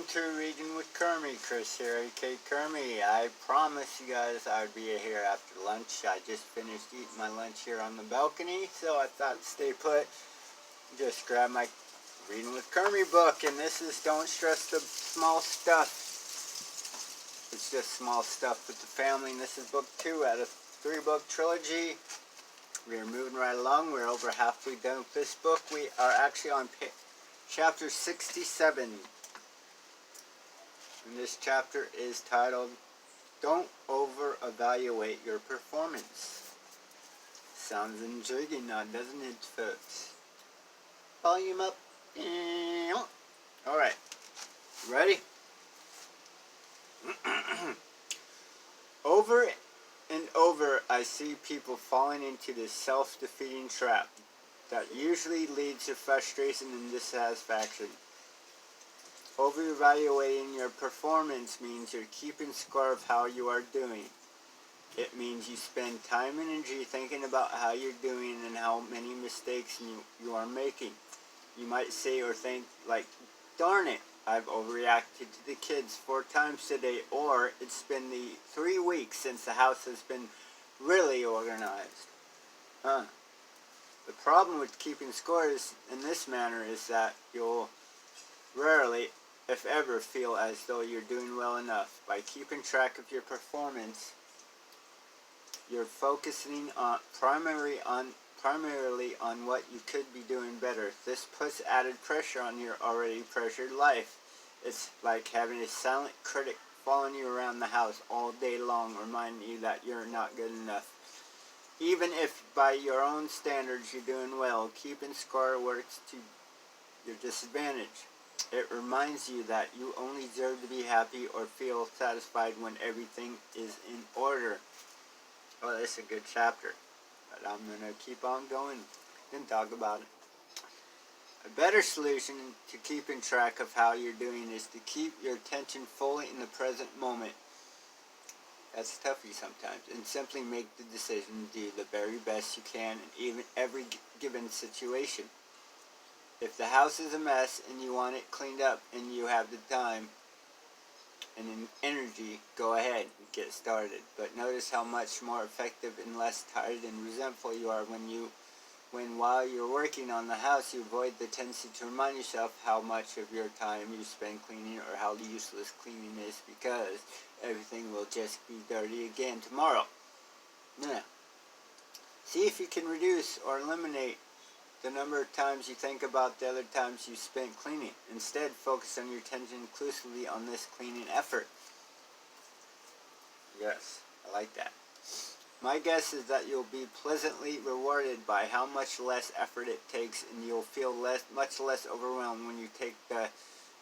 to Reading with Kermie. Chris here, aka Kermie. I promised you guys I would be here after lunch. I just finished eating my lunch here on the balcony, so I thought stay put. Just grab my Reading with Kermie book, and this is Don't Stress the Small Stuff. It's just small stuff with the family, and this is book 2 out of 3-book trilogy. We are moving right along. We're over halfway done with this book. We are actually on chapter 67. And this chapter is titled, Don't Over-Evaluate Your Performance. Sounds intriguing now, doesn't it, folks? Volume up. Alright. Ready? Over and over, I see people falling into this self-defeating trap that usually leads to frustration and dissatisfaction. Over-evaluating your performance means you're keeping score of how you are doing. It means you spend time and energy thinking about how you're doing and how many mistakes you are making. You might say or think like, darn it, I've overreacted to the kids 4 times today, or it's been the 3 weeks since the house has been really organized. The problem with keeping scores in this manner is that you'll rarely, if ever, feel as though you're doing well enough. By keeping track of your performance, you're focusing primarily on what you could be doing better. This puts added pressure on your already pressured life. It's like having a silent critic following you around the house all day long, reminding you that you're not good enough. Even if by your own standards you're doing well, keeping score works to your disadvantage. It reminds you that you only deserve to be happy or feel satisfied when everything is in order. Well, this is a good chapter, but I'm going to keep on going and talk about it. A better solution to keeping track of how you're doing is to keep your attention fully in the present moment. That's toughy sometimes, and simply make the decision to do the very best you can in even every given situation. If the house is a mess and you want it cleaned up and you have the time and energy, go ahead and get started. But notice how much more effective and less tired and resentful you are when while you're working on the house you avoid the tendency to remind yourself how much of your time you spend cleaning or how useless cleaning is because everything will just be dirty again tomorrow. Yeah. See if you can reduce or eliminate the number of times you think about the other times you spent cleaning. Instead, focus on your attention exclusively on this cleaning effort. Yes, I like that. My guess is that you'll be pleasantly rewarded by how much less effort it takes, and you'll feel much less overwhelmed when you take the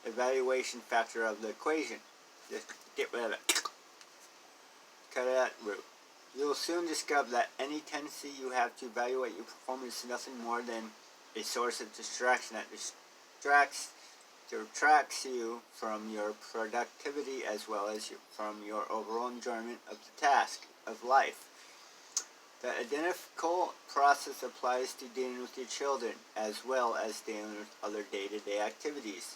evaluation factor of the equation. Just get rid of it. Cut it out root. You'll soon discover that any tendency you have to evaluate your performance is nothing more than a source of distraction that detracts you from your productivity as well as from your overall enjoyment of the task of life. The identical process applies to dealing with your children as well as dealing with other day-to-day activities.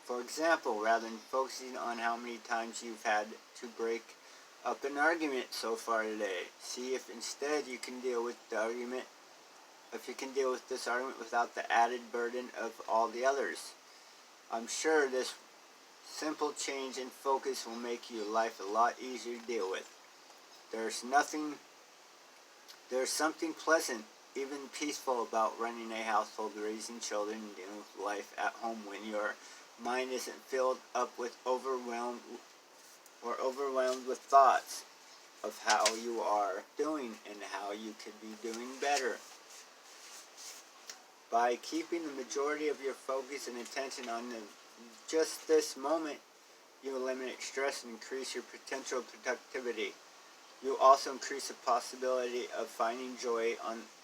For example, rather than focusing on how many times you've had to break up an argument so far today, see if instead you can deal with the argument, if you can deal with this argument without the added burden of all the others. I'm sure this simple change in focus will make your life a lot easier to deal with. There's something pleasant, even peaceful about running a household, raising children, and dealing with life at home when your mind isn't filled up with overwhelmed with thoughts of how you are doing and how you could be doing better. By keeping the majority of your focus and attention on just this moment, you eliminate stress and increase your potential productivity. You also increase the possibility of finding joy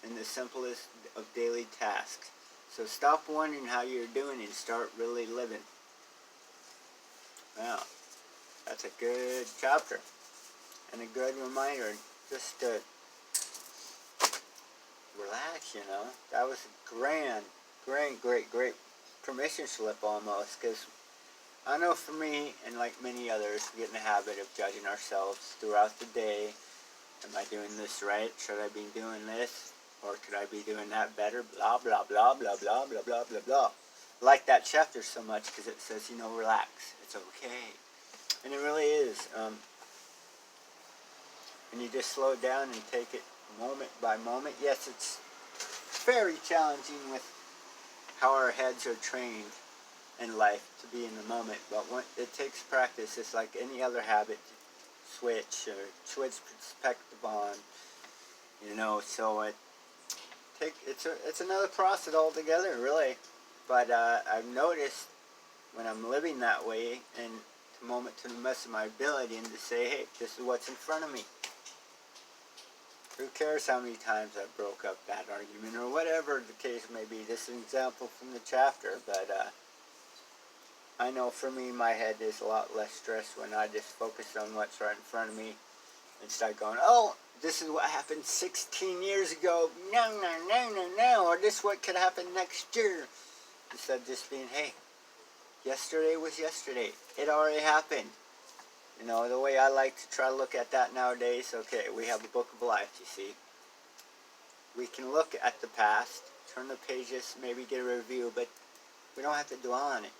in the simplest of daily tasks. So stop wondering how you're doing and start really living. Wow. That's a good chapter and a good reminder just to relax, you know. That was a great permission slip almost, because I know for me, and like many others, we get in the habit of judging ourselves throughout the day. Am I doing this right? Should I be doing this? Or could I be doing that better? Blah, blah, blah, blah, blah, blah, blah, blah, blah. I like that chapter so much because it says, relax. It's okay. And it really is. And you just slow down and take it moment by moment. Yes, it's very challenging with how our heads are trained in life to be in the moment. But when it takes practice, it's like any other habit. Switch perspective on, so it's another process altogether, really. But I've noticed when I'm living that way, and to moment to the best of my ability, and to say, hey, this is what's in front of me. Who cares how many times I broke up that argument, or whatever the case may be. This is an example from the chapter, but I know for me, my head is a lot less stressed when I just focus on what's right in front of me and start going, oh, this is what happened 16 years ago. No. Or this is what could happen next year. Instead of just being, hey, yesterday was yesterday. It already happened. The way I like to try to look at that nowadays, okay, we have a book of life, you see. We can look at the past, turn the pages, maybe get a review, but we don't have to dwell on it.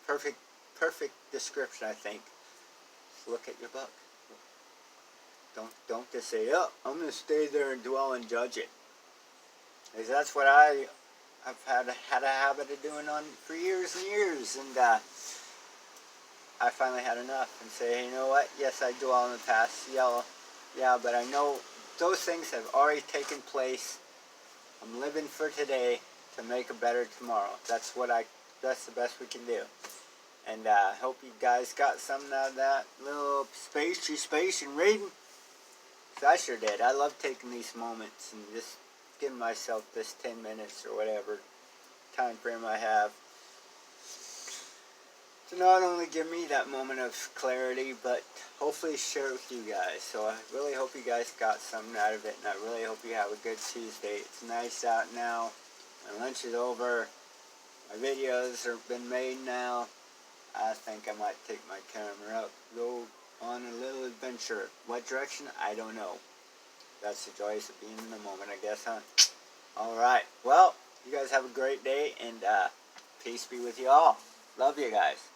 Perfect description, I think. Just look at your book. Don't just say, oh, I'm going to stay there and dwell and judge it. Because that's what I've had a habit of doing for years and years. And I finally had enough and say, hey, you know what? Yes, I dwell in the past. Yeah, but I know those things have already taken place. I'm living for today to make a better tomorrow. That's the best we can do. And I hope you guys got something out of that little space and reading. So I sure did. I love taking these moments and just giving myself this 10 minutes or whatever time frame I have to not only give me that moment of clarity, but hopefully share it with you guys. So I really hope you guys got something out of it, and I really hope you have a good Tuesday. It's nice out now. My lunch is over. My videos have been made now. I think I might take my camera out, go on a little adventure. What direction? I don't know. That's the joys of being in the moment, I guess, huh? Alright, well, you guys have a great day, and peace be with you all. Love you guys.